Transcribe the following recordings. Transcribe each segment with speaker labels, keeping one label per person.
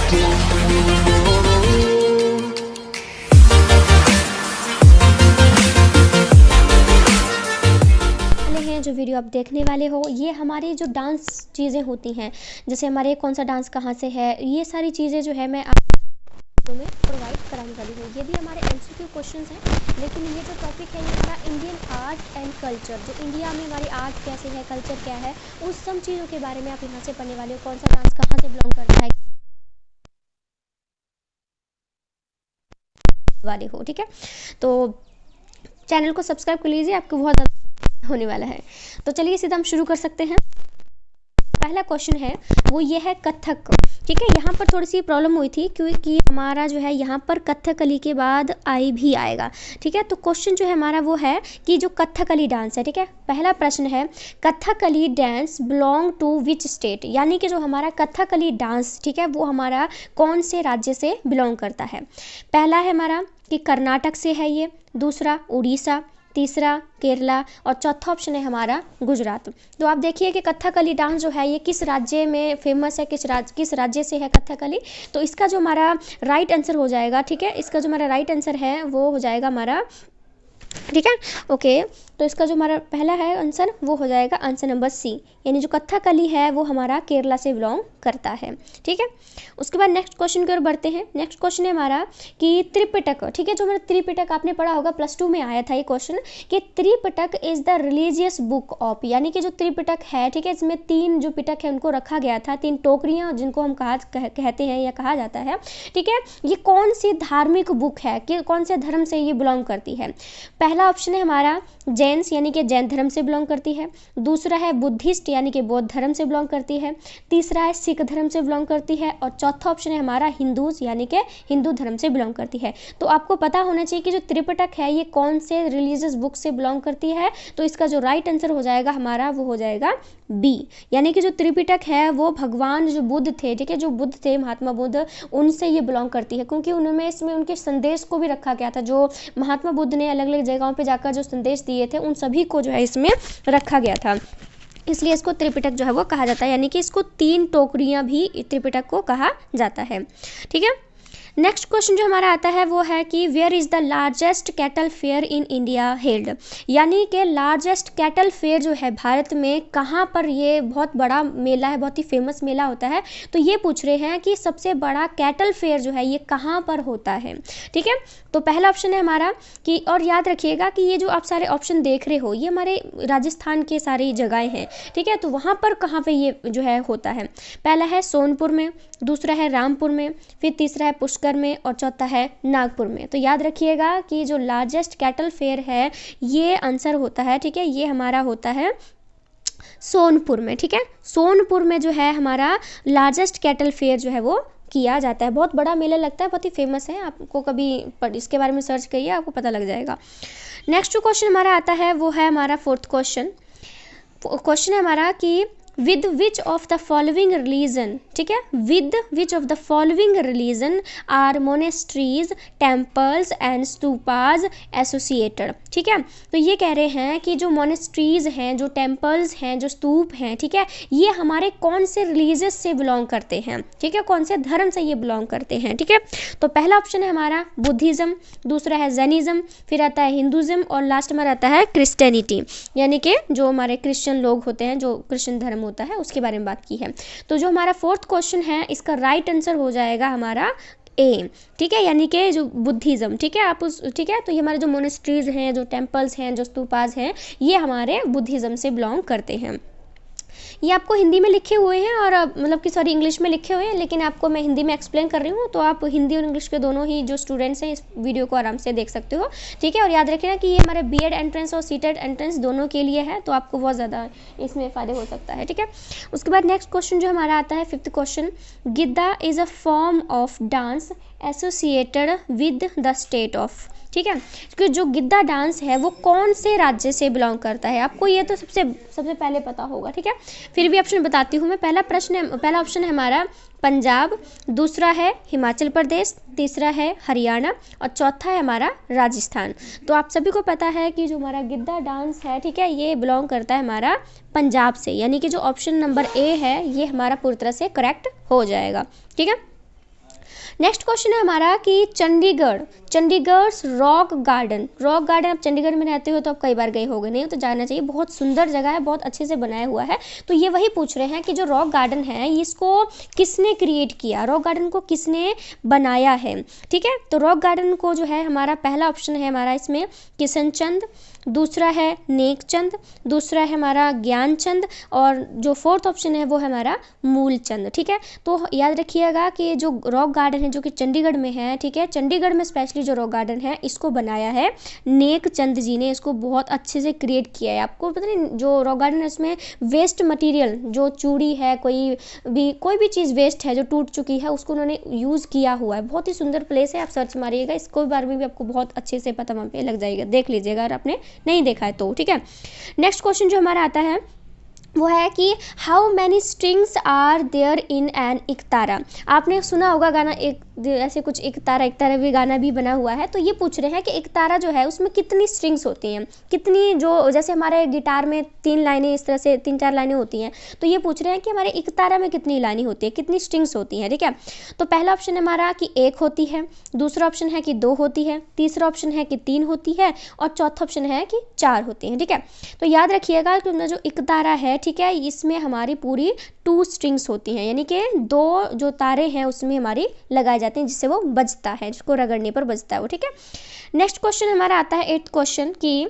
Speaker 1: जो वीडियो आप देखने वाले हो ये हमारे जो डांस चीज़ें होती हैं, जैसे हमारे कौन सा डांस कहाँ से है, ये सारी चीज़ें जो है मैं आपको में प्रोवाइड कराने वाली हूँ। ये भी हमारे एमसीक्यू क्वेश्चंस हैं, लेकिन ये जो टॉपिक है ये हमारा इंडियन आर्ट एंड कल्चर, जो इंडिया में हमारी आर्ट कैसे है, कल्चर क्या है, उस सब चीज़ों के बारे में आप यहाँ से पढ़ने वाले हो। कौन सा डांस कहाँ से बिलोंग करता है वाले हो, ठीक है। तो चैनल को सब्सक्राइब कर लीजिए, आपको बहुत होने वाला है। तो चलिए सीधा हम शुरू कर सकते हैं। पहला क्वेश्चन है वो ये है कथक, ठीक है। यहाँ पर थोड़ी सी प्रॉब्लम हुई थी क्योंकि हमारा जो है यहाँ पर कथकली के बाद आई भी आएगा, ठीक है। तो क्वेश्चन जो है हमारा वो है कि जो कथकली डांस है, ठीक है। पहला प्रश्न है Kathakali dance belong to which state, यानी कि जो हमारा कथकली डांस, ठीक है, वो हमारा कौन से राज्य से बिलोंग करता है। पहला है हमारा कि कर्नाटक से है ये, दूसरा उड़ीसा, तीसरा केरला और चौथा ऑप्शन है हमारा गुजरात। तो आप देखिए कि कथकली डांस जो है ये किस राज्य में फेमस है, किस राज्य से है कथकली। तो इसका जो हमारा राइट आंसर हो जाएगा, ठीक है, इसका जो हमारा राइट आंसर है वो हो जाएगा हमारा, ठीक है, ओके। तो इसका जो हमारा पहला है आंसर वो हो जाएगा आंसर नंबर सी, यानी जो कथकली है वो हमारा केरला से बिलोंग करता है, ठीक है। उसके बाद नेक्स्ट क्वेश्चन की ओर बढ़ते हैं। नेक्स्ट क्वेश्चन है हमारा कि त्रिपिटक, ठीक है, जो हमारा त्रिपिटक आपने पढ़ा होगा, +2 में आया था ये क्वेश्चन कि Tripitaka is the religious book of, यानी कि जो त्रिपिटक है, ठीक है, इसमें 3 जो पिटक है उनको रखा गया था, 3 टोकरियाँ जिनको हम कहते हैं या कहा जाता है, ठीक है। ये कौन सी धार्मिक बुक है, कि कौन से धर्म से ये बिलोंग करती है। पहला ऑप्शन है हमारा जैन्स, यानी कि जैन धर्म से बिलोंग करती है। दूसरा है बुद्धिस्ट, यानी कि बौद्ध धर्म से बिलोंग करती है। तीसरा है सिख धर्म से बिलोंग करती है और चौथा ऑप्शन है हमारा हिंदूज, यानी कि हिंदू धर्म से बिलोंग करती है। तो आपको पता होना चाहिए कि जो त्रिपिटक है ये कौन से रिलीजियस बुक से बिलोंग करती है। तो इसका जो राइट आंसर हो जाएगा हमारा वो हो जाएगा बी, यानी कि जो त्रिपिटक है वो भगवान जो बुद्ध थे, ठीक है, जो बुद्ध थे महात्मा बुद्ध, उनसे ये बिलोंग करती है, क्योंकि उनमें इसमें उनके संदेश को भी रखा गया था। जो महात्मा बुद्ध ने अलग अलग जगहों पे जाकर जो संदेश दिए थे उन सभी को जो है इसमें रखा गया था, इसलिए इसको त्रिपिटक जो है वो कहा जाता है, यानी कि इसको 3 टोकरियां भी त्रिपिटक को कहा जाता है, ठीक है। नेक्स्ट क्वेश्चन जो हमारा आता है वो है कि where is the largest cattle fair in India held, यानी कि लार्जेस्ट कैटल फेयर जो है भारत में कहाँ पर ये बहुत बड़ा मेला है, बहुत ही फेमस मेला होता है। तो ये पूछ रहे हैं कि सबसे बड़ा कैटल फेयर जो है ये कहाँ पर होता है, ठीक है। तो पहला ऑप्शन है हमारा कि, और याद रखिएगा कि ये जो आप सारे ऑप्शन देख रहे हो ये हमारे राजस्थान के सारी जगहें हैं, ठीक है। तो वहाँ पर कहाँ पे ये जो है होता है। पहला है सोनपुर में, दूसरा है रामपुर में, फिर तीसरा है पुष्कर में और चौथा है नागपुर में। तो याद रखिएगा कि जो लार्जेस्ट कैटल फेयर है ये आंसर होता है, ठीक है, ये हमारा होता है सोनपुर में, ठीक है। सोनपुर में जो है हमारा लार्जेस्ट कैटल फेयर जो है वो किया जाता है। बहुत बड़ा मेला लगता है, बहुत ही फेमस है, आपको कभी इसके बारे में सर्च करिए आपको पता लग जाएगा। नेक्स्ट जो क्वेश्चन हमारा आता है वो है हमारा 4th क्वेश्चन। क्वेश्चन है हमारा कि with which of the following religion, ठीक है, with which of the following religion are monasteries temples and stupas associated, ठीक है। तो ये कह रहे हैं कि जो मोनेस्ट्रीज हैं, जो टेम्पल्स हैं, जो स्तूप हैं, ठीक है, ये हमारे कौन से रिलीजियस से बिलोंग करते हैं, ठीक है, कौन से धर्म से ये बिलोंग करते हैं, ठीक है। तो पहला ऑप्शन है हमारा बुद्धिज़्म, दूसरा है जैनिज़्म, फिर आता है हिंदुज़्म और लास्ट में आता है क्रिश्चियनिटी, यानी कि जो हमारे क्रिश्चियन लोग होते हैं, जो क्रिश्चियन धर्म होता है उसके बारे में बात की है। तो जो हमारा 4th क्वेश्चन है इसका राइट आंसर हो जाएगा हमारा ए, ठीक है, यानी कि जो बुद्धिज़्म, ठीक है, आप उस, ठीक है। तो ये हमारे जो मोनेस्ट्रीज हैं, जो टेम्पल्स हैं, जो स्तूपाज हैं, ये हमारे बुद्धिज़्म से बिलोंग करते हैं। ये आपको हिंदी में लिखे हुए हैं और मतलब कि सॉरी इंग्लिश में लिखे हुए हैं, लेकिन आपको मैं हिंदी में एक्सप्लेन कर रही हूँ, तो आप हिंदी और इंग्लिश के दोनों ही जो स्टूडेंट्स हैं इस वीडियो को आराम से देख सकते हो, ठीक है। और याद रखना कि ये हमारे बीएड एंट्रेंस और सीटेड एंट्रेंस दोनों के लिए है, तो आपको बहुत ज़्यादा इसमें फ़ायदे हो सकता है, ठीक है। उसके बाद नेक्स्ट क्वेश्चन जो हमारा आता है 5th question, Giddha is a form of dance associated with the state of, ठीक है, क्योंकि जो गिद्दा डांस है वो कौन से राज्य से बिलोंग करता है, आपको ये तो सबसे पहले पता होगा, ठीक है। फिर भी ऑप्शन बताती हूँ मैं। पहला ऑप्शन है हमारा पंजाब, दूसरा है हिमाचल प्रदेश, तीसरा है हरियाणा और चौथा है हमारा राजस्थान। तो आप सभी को पता है कि जो हमारा गिद्दा डांस है, ठीक है, ये बिलोंग करता है हमारा पंजाब से, यानी कि जो ऑप्शन नंबर ए है ये हमारा पूरी तरह से करेक्ट हो जाएगा, ठीक है। नेक्स्ट क्वेश्चन है हमारा कि चंडीगढ़ रॉक गार्डन आप चंडीगढ़ में रहते हो तो आप कई बार गए होगे, नहीं हो तो जाना चाहिए, बहुत सुंदर जगह है, बहुत अच्छे से बनाया हुआ है। तो ये वही पूछ रहे हैं कि जो रॉक गार्डन है इसको किसने क्रिएट किया, रॉक गार्डन को किसने बनाया है। ठीक है, तो रॉक गार्डन को जो है हमारा पहला ऑप्शन है हमारा इसमें किशनचंद, दूसरा है नेकचंद, दूसरा है हमारा ज्ञानचंद, और जो फोर्थ ऑप्शन है वो है हमारा मूलचंद। ठीक है, तो याद रखिएगा कि जो रॉक गार्डन है जो कि चंडीगढ़ में है, ठीक है, चंडीगढ़ में स्पेशली जो रॉक गार्डन है इसको बनाया है नेकचंद जी ने, इसको बहुत अच्छे से क्रिएट किया है। आपको पता नहीं जो रॉक गार्डन है उसमें वेस्ट मटेरियल जो चूड़ी है, कोई भी चीज़ वेस्ट है जो टूट चुकी है उसको उन्होंने यूज़ किया हुआ है। बहुत ही सुंदर प्लेस है, आप सर्च मारिएगा, इसको बारे में भी आपको बहुत अच्छे से पता वहाँ पे लग जाएगा, देख लीजिएगा अगर आपने नहीं देखा है तो। ठीक है, नेक्स्ट क्वेश्चन जो हमारा आता है वो है कि how many strings are there in an ektara. आपने सुना होगा गाना, एक ऐसे कुछ इकतारा भी गाना भी बना हुआ है। तो ये पूछ रहे हैं कि इकतारा जो है उसमें कितनी स्ट्रिंग्स होती हैं, कितनी, जो जैसे हमारे गिटार में 3 लाइनें इस तरह से 3-4 लाइनें होती हैं, तो ये पूछ रहे हैं कि हमारे इकतारा में कितनी लाइनें होती है, कितनी स्ट्रिंग्स होती हैं। ठीक है, तो पहला ऑप्शन है हमारा कि 1 होती है, दूसरा ऑप्शन है कि 2 होती है, तीसरा ऑप्शन है कि 3 होती है, और चौथा ऑप्शन है कि 4 होती हैं। ठीक है, तो याद रखिएगा कि जो इकतारा है, ठीक है, इसमें हमारी पूरी 2 स्ट्रिंग्स होती हैं, यानी कि 2 जो तारे हैं उसमें हमारी लगाए जाते हैं जिससे वो बजता है, जिसको रगड़ने पर बजता है वो। ठीक है, नेक्स्ट क्वेश्चन हमारा आता है 8th क्वेश्चन कि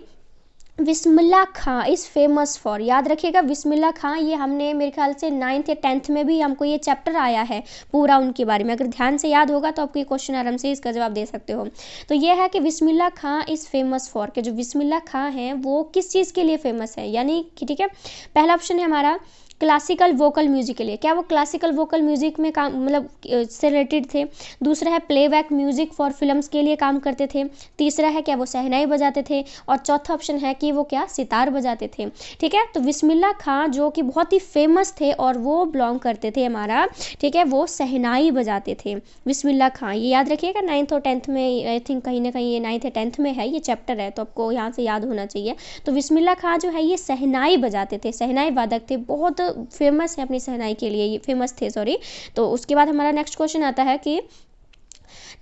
Speaker 1: बिस्मिल्लाह खां इज़ फेमस फॉर। याद रखिएगा बिस्मिल्लाह खां, ये हमने मेरे ख्याल से 9th या 10th में भी हमको ये चैप्टर आया है पूरा उनके बारे में, अगर ध्यान से याद होगा तो आपको ये क्वेश्चन आराम से इसका जवाब दे सकते हो। तो ये है कि बिस्मिल्लाह खां इज़ फेमस फॉर, कि जो बिस्मिल्लाह खां हैं वो किस चीज़ के लिए फेमस है, यानी कि ठीक है, पहला ऑप्शन है हमारा क्लासिकल वोकल म्यूजिक के लिए, क्या वो क्लासिकल वोकल म्यूजिक में काम मतलब से रिलेटेड थे। दूसरा है प्लेबैक म्यूजिक फॉर फिल्म्स के लिए काम करते थे। तीसरा है क्या वो शहनाई बजाते थे, और चौथा ऑप्शन है कि वो क्या सितार बजाते थे। ठीक है, तो बिस्मिल्लाह खां जो कि बहुत ही फेमस थे और वो बिलोंग करते थे हमारा, ठीक है, वो शहनाई बजाते थे बिस्मिल्लाह खां। ये याद रखिएगा 9th और 10th में, आई थिंक कहीं ना कहीं ये 9th या 10th में है ये चैप्टर है, तो आपको यहाँ से याद होना चाहिए। तो बिस्मिल्लाह खां जो है ये शहनाई बजाते थे, शहनाई वादक थे, बहुत फेमस है अपनी शहनाई के लिए, ये फेमस थे सॉरी। तो उसके बाद हमारा नेक्स्ट क्वेश्चन आता है कि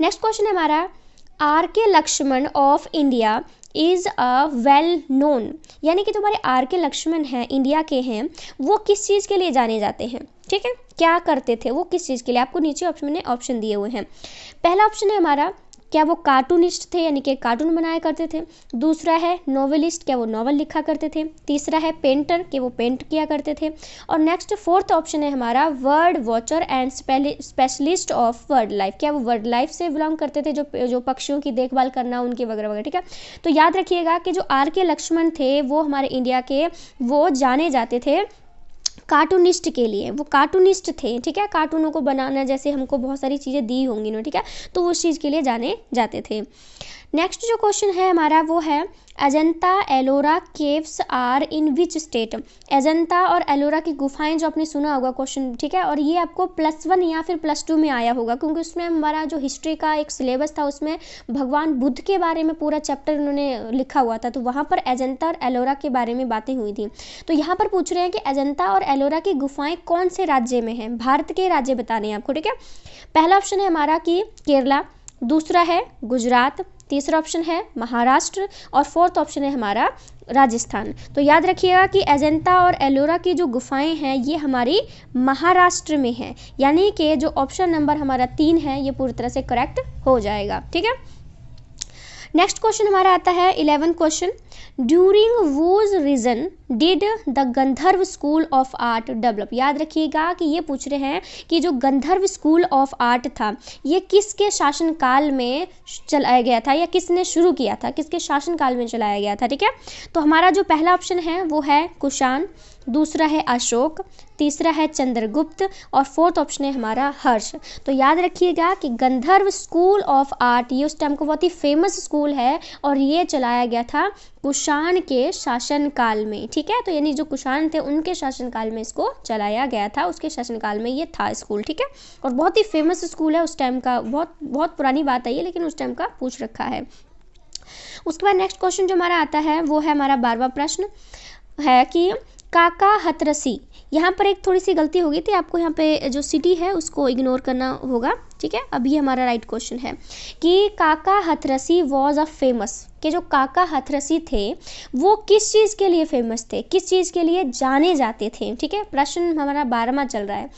Speaker 1: नेक्स्ट क्वेश्चन है हमारा R.K. Laxman of India is a well known, यानी कि जो हमारे R.K. लक्ष्मण हैं इंडिया के हैं वो किस चीज़ के लिए जाने जाते हैं। ठीक है, क्या करते थे वो, किस चीज़ के लिए, आपको नीचे ऑप्शन में ऑप्शन दिए हुए हैं। पहला ऑप्शन है हमारा क्या वो कार्टूनिस्ट थे, यानी कि कार्टून बनाया करते थे। दूसरा है नोवेलिस्ट, क्या वो नॉवल लिखा करते थे। तीसरा है पेंटर, कि वो पेंट किया करते थे। और नेक्स्ट फोर्थ ऑप्शन है हमारा word watcher and specialist of word life, क्या वो वर्ड लाइफ से बिलोंग करते थे, जो पक्षियों की देखभाल करना उनके वगैरह वगैरह। ठीक है, तो याद रखिएगा कि जो R.K. लक्ष्मण थे वो हमारे इंडिया के वो जाने जाते थे कार्टूनिस्ट के लिए, वो कार्टूनिस्ट थे। ठीक है, कार्टूनों को बनाना, जैसे हमको बहुत सारी चीज़ें दी होंगी ना, ठीक है, तो वो उस चीज़ के लिए जाने जाते थे। नेक्स्ट जो क्वेश्चन है हमारा वो है Ajanta Ellora caves are in which state. Ajanta और एलोरा की गुफाएं जो आपने सुना होगा क्वेश्चन, ठीक है, और ये आपको +1 या फिर +2 में आया होगा, क्योंकि उसमें हमारा जो हिस्ट्री का एक सिलेबस था उसमें भगवान बुद्ध के बारे में पूरा चैप्टर उन्होंने लिखा हुआ था, तो वहाँ पर अजंता और एलोरा के बारे में बातें हुई थी। तो यहाँ पर पूछ रहे हैं कि अजंता और एलोरा की गुफाएं कौन से राज्य में हैं, भारत के राज्य बताने हैं आपको। ठीक है, पहला ऑप्शन है हमारा कि केरला, दूसरा है गुजरात, तीसरा ऑप्शन है महाराष्ट्र, और फोर्थ ऑप्शन है हमारा राजस्थान। तो याद रखिएगा कि अजंता और एलोरा की जो गुफाएं हैं ये हमारी महाराष्ट्र में है, यानी कि जो ऑप्शन नंबर हमारा 3 है ये पूरी तरह से करेक्ट हो जाएगा। ठीक है, नेक्स्ट क्वेश्चन हमारा आता है 11th question, during whose region did the Gandharva school of art develop. याद रखिएगा कि ये पूछ रहे हैं कि जो गंधर्व स्कूल ऑफ आर्ट था ये किसके शासनकाल में चलाया गया था, या किसने शुरू किया था, किसके शासनकाल में चलाया गया था। ठीक है, तो हमारा जो पहला ऑप्शन है वो है कुषाण, दूसरा है अशोक, तीसरा है चंद्रगुप्त, और फोर्थ ऑप्शन है हमारा हर्ष। तो याद रखिएगा कि गंधर्व स्कूल ऑफ आर्ट ये उस टाइम को बहुत ही फेमस स्कूल है और ये चलाया गया था कुषाण के शासनकाल में। ठीक है, तो यानी जो कुषाण थे उनके शासनकाल में इसको चलाया गया था, उसके शासनकाल में ये था स्कूल। ठीक है, और बहुत ही फेमस स्कूल है उस टाइम का, बहुत पुरानी बात है ये, लेकिन उस टाइम का पूछ रखा है। उसके बाद नेक्स्ट क्वेश्चन जो हमारा आता है वो है हमारा 12वां प्रश्न है कि काका हथरसी यहाँ पर एक थोड़ी सी गलती हो गई थी, आपको यहाँ पे जो सिटी है उसको इग्नोर करना होगा, ठीक है। अब ये हमारा राइट क्वेश्चन है कि काका हथरसी वॉज अ फेमस, कि जो काका हथरसी थे वो किस चीज़ के लिए फेमस थे, किस चीज़ के लिए जाने जाते थे, ठीक है। प्रश्न हमारा 12वां चल रहा है।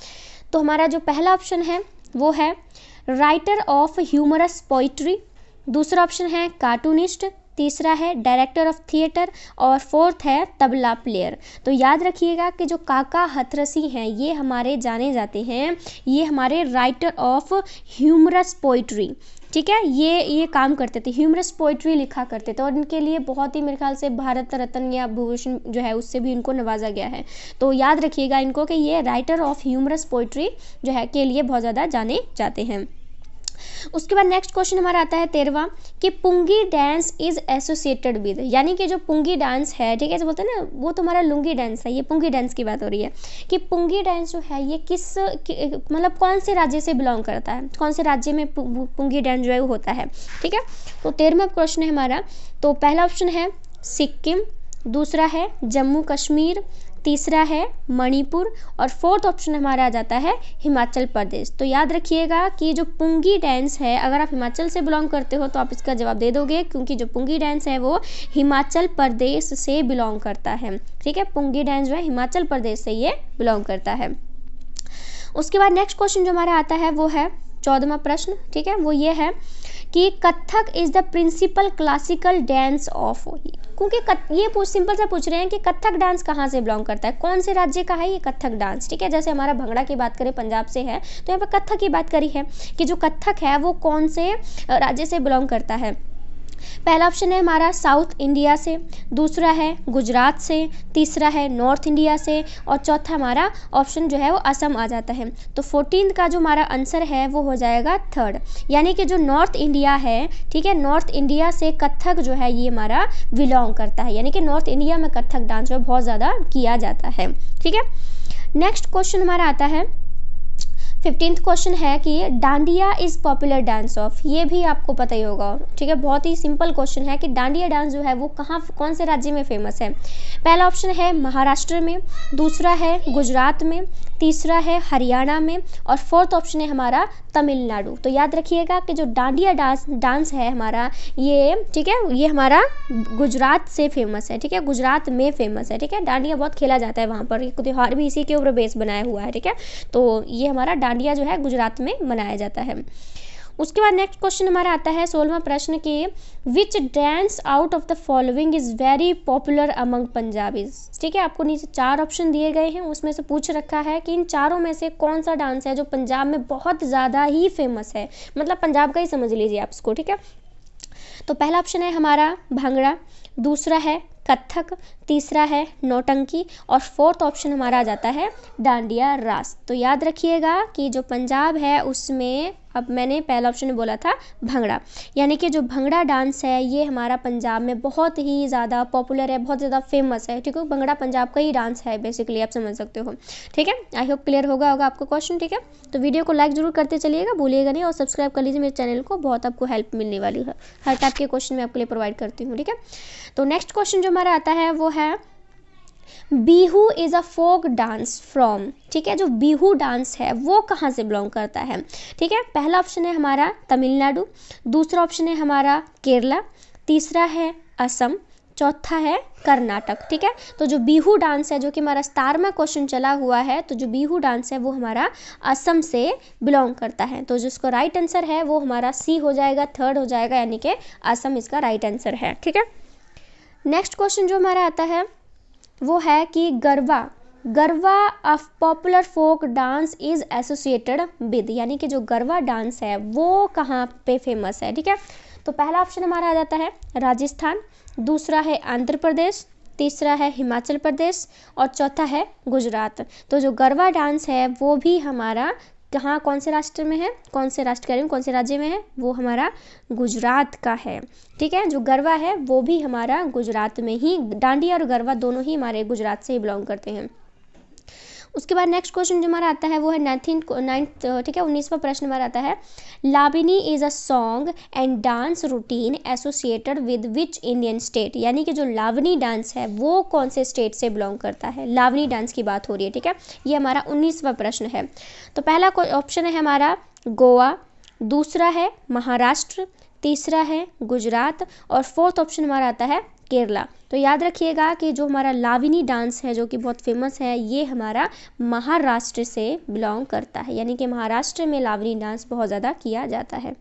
Speaker 1: तो हमारा जो पहला ऑप्शन है वो है राइटर ऑफ ह्यूमरस पोइट्री, दूसरा ऑप्शन है कार्टूनिस्ट, तीसरा है डायरेक्टर ऑफ थिएटर और फोर्थ है तबला प्लेयर। तो याद रखिएगा कि जो काका हथरसी हैं ये हमारे जाने जाते हैं, ये हमारे राइटर ऑफ ह्यूमरस पोइट्री, ठीक है। ये काम करते थे, ह्यूमरस पोइट्री लिखा करते थे और इनके लिए बहुत ही मेरे ख्याल से भारत रत्न या भूषण जो है उससे भी इनको नवाजा गया है। तो याद रखिएगा इनको कि ये राइटर ऑफ ह्यूमरस पोइट्री जो है के लिए बहुत ज़्यादा जाने जाते हैं। उसके बाद नेक्स्ट क्वेश्चन हमारा आता है 13वां कि पुंगी डांस इज एसोसिएटेड विद, यानी कि जो पुंगी डांस है, ठीक है, जो बोलते हैं ना वो तो हमारा लुंगी डांस है, ये पुंगी डांस की बात हो रही है कि पुंगी डांस जो है ये किस मतलब कौन से राज्य से बिलोंग करता है, कौन से राज्य में पुंगी डांस जो है वो होता है, ठीक है। तो 13वां क्वेश्चन है हमारा, तो पहला ऑप्शन है सिक्किम, दूसरा है जम्मू कश्मीर, तीसरा है मणिपुर और फोर्थ ऑप्शन हमारा आ जाता है हिमाचल प्रदेश। तो याद रखिएगा कि जो पुंगी डांस है अगर आप हिमाचल से बिलोंग करते हो तो आप इसका जवाब दे दोगे, क्योंकि जो पुंगी डांस है वो हिमाचल प्रदेश से बिलोंग करता है, ठीक है। पुंगी डांस जो है हिमाचल प्रदेश से ये बिलोंग करता है। उसके बाद नेक्स्ट क्वेश्चन जो हमारा आता है वो है 14वां प्रश्न, ठीक है, वो ये है कि Kathak is the principal classical dance of, क्योंकि ये सिंपल सा पूछ रहे हैं कि कथक डांस कहाँ से बिलोंग करता है, कौन से राज्य का है ये कथक डांस, ठीक है। जैसे हमारा भंगड़ा की बात करें पंजाब से है तो यहाँ पर कथक की बात करी है कि जो कथक है वो कौन से राज्य से बिलोंग करता है। पहला ऑप्शन है हमारा साउथ इंडिया से, दूसरा है गुजरात से, तीसरा है नॉर्थ इंडिया से और चौथा हमारा ऑप्शन जो है वो असम आ जाता है। तो 14 का जो हमारा आंसर है वो हो जाएगा थर्ड, यानी कि जो नॉर्थ इंडिया है, ठीक है, नॉर्थ इंडिया से कथक जो है ये हमारा बिलोंग करता है, यानी कि नॉर्थ इंडिया में कथक डांस जो बहुत ज़्यादा किया जाता है, ठीक है। नेक्स्ट क्वेश्चन हमारा आता है 15th क्वेश्चन है कि dandiya is popular dance of, ये भी आपको पता ही होगा, ठीक है। बहुत ही सिंपल क्वेश्चन है कि डांडिया डांस जो है वो कौन से राज्य में फेमस है। पहला ऑप्शन है महाराष्ट्र में, दूसरा है गुजरात में, तीसरा है हरियाणा में और फोर्थ ऑप्शन है हमारा तमिलनाडु। तो याद रखिएगा कि जो डांडिया डांस है हमारा ये, ठीक है, ये हमारा गुजरात से फेमस है, ठीक है, गुजरात में फेमस है, ठीक है। डांडिया बहुत खेला जाता है वहाँ पर, एक त्यौहार भी इसी के ऊपर बेस बनाया हुआ है, ठीक है। तो ये हमारा डांडिया जो है गुजरात में मनाया जाता है। उसके बाद नेक्स्ट क्वेश्चन हमारा आता है 16वां प्रश्न कि which dance out of the following is very popular among Punjabis, ठीक है। आपको नीचे 4 ऑप्शन दिए गए हैं, उसमें से पूछ रखा है कि इन चारों में से कौन सा डांस है जो पंजाब में बहुत ज़्यादा ही फेमस है, मतलब पंजाब का ही समझ लीजिए आप इसको, ठीक है। तो पहला ऑप्शन है हमारा भांगड़ा, दूसरा है कथक, तीसरा है नौटंकी और फोर्थ ऑप्शन हमारा आ जाता है डांडिया रास। तो याद रखिएगा कि जो पंजाब है उसमें, अब मैंने पहला ऑप्शन में बोला था भंगड़ा, यानी कि जो भंगड़ा डांस है ये हमारा पंजाब में बहुत ही ज़्यादा पॉपुलर है, बहुत ज़्यादा फेमस है, ठीक है। भंगड़ा पंजाब का ही डांस है बेसिकली, आप समझ सकते हो, ठीक है। आई होप क्लियर होगा आपको क्वेश्चन, ठीक है। तो वीडियो को लाइक जरूर करते चलिएगा, भूलिएगा नहीं, और सब्सक्राइब कर लीजिए मेरे चैनल को, बहुत आपको हेल्प मिलने वाली है, हर टाइप के क्वेश्चन मैं आपके लिए प्रोवाइड करती हूँ, ठीक है। तो नेक्स्ट क्वेश्चन जो हमारा आता है वो है Bihu is a folk dance from, ठीक है। जो बिहू डांस है वो कहाँ से बिलोंग करता है, ठीक है। पहला ऑप्शन है हमारा तमिलनाडु, दूसरा ऑप्शन है हमारा केरला, तीसरा है असम, चौथा है कर्नाटक, ठीक है। तो जो बिहू डांस है जो कि हमारा 17वां क्वेश्चन चला हुआ है, तो जो बिहू डांस है वो हमारा असम से बिलोंग करता है। तो जिसको राइट आंसर है वो हमारा सी हो जाएगा, थर्ड हो जाएगा, यानी कि असम इसका राइट आंसर है, ठीक है। नेक्स्ट क्वेश्चन जो हमारा आता है वो है कि Garba of popular folk dance is associated with, यानी कि जो गरबा डांस है वो कहाँ पे फेमस है, ठीक है। तो पहला ऑप्शन हमारा आ जाता है राजस्थान, दूसरा है आंध्र प्रदेश, तीसरा है हिमाचल प्रदेश और चौथा है गुजरात। तो जो गरबा डांस है वो भी हमारा कहाँ, कौन से राष्ट्र में है, कौन से राष्ट्र कह रही हूँ, कौन से राज्य में है, वो हमारा गुजरात का है, ठीक है। जो गरबा है वो भी हमारा गुजरात में ही, डांडिया और गरबा दोनों ही हमारे गुजरात से ही बिलोंग करते हैं। उसके बाद नेक्स्ट क्वेश्चन जो हमारा आता है वो है नाइन्थ, ठीक है, 19वां प्रश्न हमारा आता है, Lavani is a song and dance routine associated with which Indian state, यानी कि जो लावनी डांस है वो कौन से स्टेट से बिलोंग करता है, लावनी डांस की बात हो रही है, ठीक है। ये हमारा 19वां प्रश्न है। तो पहला ऑप्शन है हमारा गोवा, दूसरा है महाराष्ट्र, तीसरा है गुजरात और फोर्थ ऑप्शन हमारा आता है केरला। तो याद रखिएगा कि जो हमारा लावनी डांस है जो कि बहुत फेमस है, ये हमारा महाराष्ट्र से बिलोंग करता है, यानी कि महाराष्ट्र में लावनी डांस बहुत ज़्यादा किया जाता है।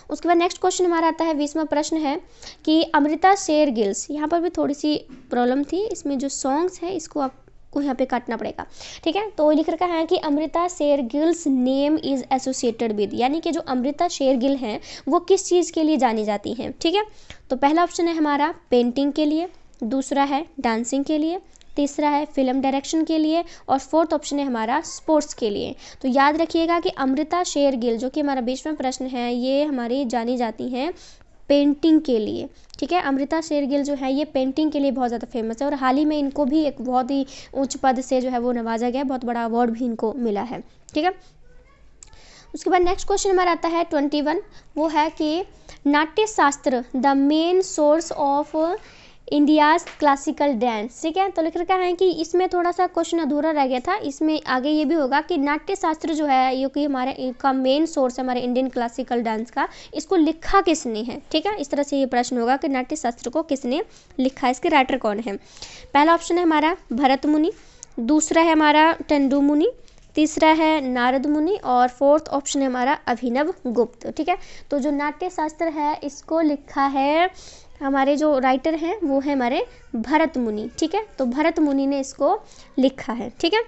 Speaker 1: उसके बाद नेक्स्ट क्वेश्चन हमारा आता है 20वां प्रश्न है कि अमृता शेर गिल्स, यहाँ पर भी थोड़ी सी प्रॉब्लम थी, इसमें जो सॉन्ग्स है इसको आपको यहाँ पे काटना पड़ेगा, ठीक है। तो लिख रखा है कि अमृता शेर gills name is associated with, यानी कि जो अमृता शेरगिल हैं वो किस चीज़ के लिए जानी जाती हैं, ठीक है। तो पहला ऑप्शन है हमारा पेंटिंग के लिए, दूसरा है डांसिंग के लिए, तीसरा है फिल्म डायरेक्शन के लिए और फोर्थ ऑप्शन है हमारा स्पोर्ट्स के लिए। तो याद रखिएगा कि अमृता शेरगिल जो कि हमारा 20वां प्रश्न है, ये हमारी जानी जाती हैं पेंटिंग के लिए, ठीक है। अमृता शेरगिल जो है ये पेंटिंग के लिए बहुत ज़्यादा फेमस है और हाल ही में इनको भी एक बहुत ही उच्च पद से जो है वो नवाजा गया, बहुत बड़ा अवार्ड भी इनको मिला है, ठीक है। उसके बाद नेक्स्ट क्वेश्चन हमारा आता है 21, वो है कि नाट्य शास्त्र the main source of India's classical dance, ठीक है। तो लिख रखा है कि इसमें थोड़ा सा क्वेश्चन अधूरा रह गया था, इसमें आगे ये भी होगा कि नाट्य शास्त्र जो है ये कि हमारे का मेन सोर्स है हमारे इंडियन क्लासिकल डांस का, इसको लिखा किसने है, ठीक है। इस तरह से ये प्रश्न होगा कि नाट्य शास्त्र को किसने लिखा, इसके राइटर कौन है। पहला ऑप्शन है हमारा भरत मुनि, दूसरा है हमारा तेंदु मुनि, तीसरा है नारद मुनि और फोर्थ ऑप्शन है हमारा अभिनव गुप्त, ठीक है। तो जो नाट्य शास्त्र है इसको लिखा है हमारे जो राइटर हैं वो है हमारे भरत मुनि, ठीक है। तो भरत मुनि ने इसको लिखा है, ठीक है।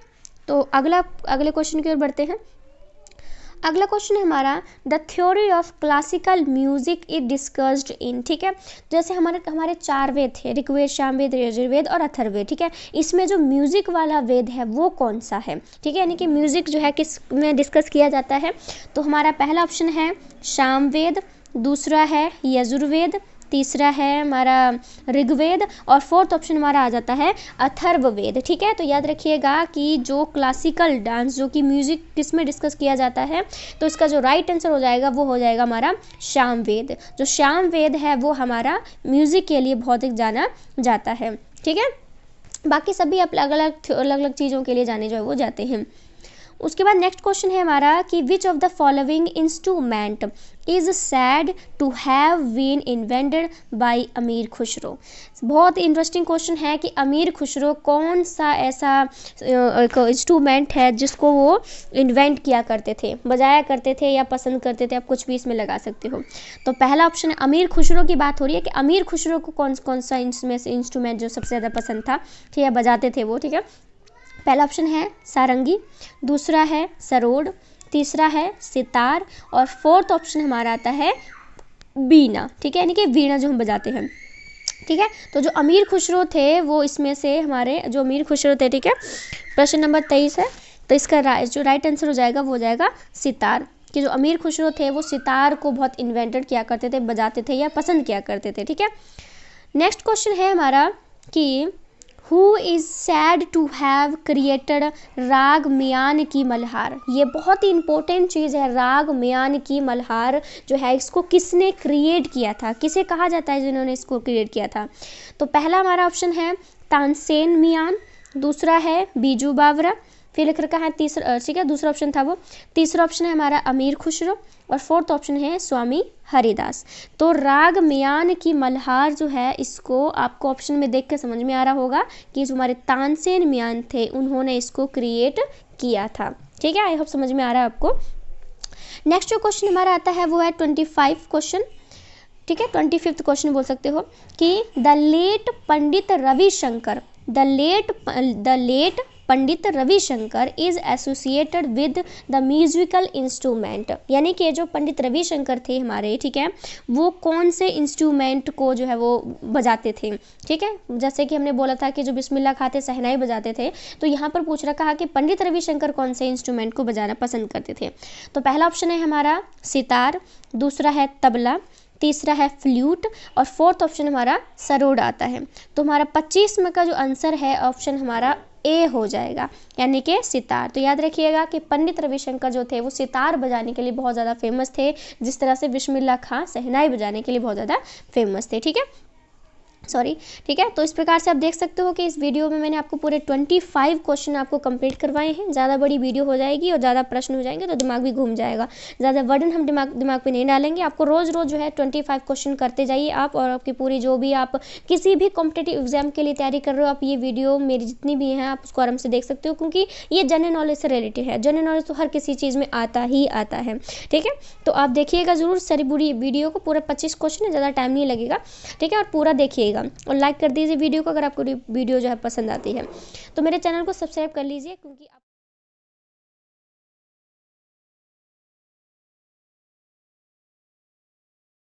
Speaker 1: तो अगले क्वेश्चन की ओर बढ़ते हैं। अगला क्वेश्चन है हमारा the theory of classical music is discussed in, ठीक है। जैसे हमारे 4 वेद थे, ऋग्वेद, सामवेद, यजुर्वेद और अथर्ववेद, ठीक है। इसमें जो म्यूजिक वाला वेद है वो कौन सा है, ठीक है, यानी कि म्यूजिक जो है किस में डिस्कस किया जाता है। तो हमारा पहला ऑप्शन है सामवेद, दूसरा है यजुर्वेद, तीसरा है हमारा ऋग्वेद और फोर्थ ऑप्शन हमारा आ जाता है अथर्ववेद, ठीक है। तो याद रखिएगा कि जो क्लासिकल डांस जो कि म्यूजिक किस में डिस्कस किया जाता है, तो इसका जो राइट आंसर हो जाएगा वो हो जाएगा हमारा सामवेद। जो सामवेद है वो हमारा म्यूजिक के लिए बहुत ही जाना जाता है, ठीक है। बाकी सभी अलग अलग चीज़ों के लिए जाने जो है वो जाते हैं। उसके बाद नेक्स्ट क्वेश्चन है हमारा कि which of the following instrument is said to have been invented by Amir Khusro. बहुत इंटरेस्टिंग क्वेश्चन है कि अमीर खुसरो कौन सा ऐसा इंस्ट्रूमेंट है जिसको वो इन्वेंट किया करते थे, बजाया करते थे या पसंद करते थे, आप कुछ भी इसमें लगा सकते हो। तो पहला ऑप्शन है अमीर खुसरो की बात हो रही है कि अमीर खुसरो को कौन सा इसमें से इंस्ट्रूमेंट जो सबसे ज़्यादा पसंद था, ठीक है, बजाते थे वो, ठीक है। पहला ऑप्शन है सारंगी, दूसरा है सरोद, तीसरा है सितार और फोर्थ ऑप्शन हमारा आता है बीना, ठीक है, यानी कि वीणा जो हम बजाते हैं, ठीक है। तो जो अमीर खुसरो थे वो इसमें से हमारे जो अमीर खुसरो थे, ठीक है, प्रश्न नंबर 23 है, तो इसका जो राइट आंसर हो जाएगा वो हो जाएगा सितार, कि जो अमीर खुसरो थे वो सितार को बहुत इन्वेंटेड किया करते थे, बजाते थे या पसंद किया करते थे, ठीक है। नेक्स्ट क्वेश्चन है हमारा कि Who is sad to have created राग म्यान की मल्हार। ये बहुत ही इंपॉर्टेंट चीज़ है, राग म्यान की मल्हार जो है इसको किसने क्रिएट किया था, किसे कहा जाता है जिन्होंने इसको क्रिएट किया था। तो पहला हमारा ऑप्शन है तानसेन मियान, दूसरा है बीजू बावरा, फिर लिख रखा है तीसरा, ठीक है, दूसरा ऑप्शन था वो, तीसरा ऑप्शन है हमारा अमीर खुसरो और फोर्थ ऑप्शन है स्वामी हरिदास। तो राग म्यान की मल्हार जो है इसको आपको ऑप्शन में देख के समझ में आ रहा होगा कि जो हमारे तानसेन मियान थे उन्होंने इसको क्रिएट किया था, ठीक है। आई होप समझ में आ रहा है आपको। नेक्स्ट जो क्वेश्चन हमारा आता है वो है 25 क्वेश्चन, ठीक है, 25th क्वेश्चन बोल सकते हो कि the late Pandit Ravishankar, the late Pandit Ravishankar is associated with the musical instrument, यानी कि जो पंडित रविशंकर थे हमारे, ठीक है, वो कौन से इंस्ट्रूमेंट को जो है वो बजाते थे, ठीक है। जैसे कि हमने बोला था कि जो बिस्मिल्लाह खाते सहनाई बजाते थे, तो यहाँ पर पूछ रखा है कि पंडित रविशंकर कौन से इंस्ट्रूमेंट को बजाना पसंद करते थे। तो पहला ऑप्शन है हमारा सितार, दूसरा है तबला, तीसरा है फ्लूट और फोर्थ ऑप्शन हमारा सरोद आता है। तो हमारा 25 में का जो आंसर है ऑप्शन हमारा ए हो जाएगा, यानी कि सितार। तो याद रखिएगा कि पंडित रविशंकर जो थे वो सितार बजाने के लिए बहुत ज़्यादा फेमस थे, जिस तरह से बिस्मिल्लाह खां शहनाई बजाने के लिए बहुत ज़्यादा फेमस थे। ठीक है, सॉरी, ठीक है। तो इस प्रकार से आप देख सकते हो कि इस वीडियो में मैंने आपको पूरे 25 क्वेश्चन आपको कंप्लीट करवाए हैं। ज़्यादा बड़ी वीडियो हो जाएगी और ज़्यादा प्रश्न हो जाएंगे तो दिमाग भी घूम जाएगा। ज़्यादा वर्डन हम दिमाग पे नहीं डालेंगे। आपको रोज़ रोज़ जो है 25 क्वेश्चन करते जाइए आप, और आपकी पूरी जो भी आप किसी भी कॉम्पिटेटिव एग्जाम के लिए तैयारी कर रहे हो, आप ये वीडियो मेरी जितनी भी हैं आप उसको आराम से देख सकते हो, क्योंकि ये जनरल नॉलेज से रिलेटेड है। जनरल नॉलेज तो हर किसी चीज़ में आता ही आता है। ठीक है, तो आप देखिएगा ज़रूर सारी पूरी वीडियो को। पूरा 25 क्वेश्चन है, ज़्यादा टाइम नहीं लगेगा। ठीक है, और पूरा देखिएगा और लाइक कर दीजिए वीडियो को अगर आपको वीडियो जो है पसंद आती है। तो मेरे चैनल को सब्सक्राइब कर लीजिए, क्योंकि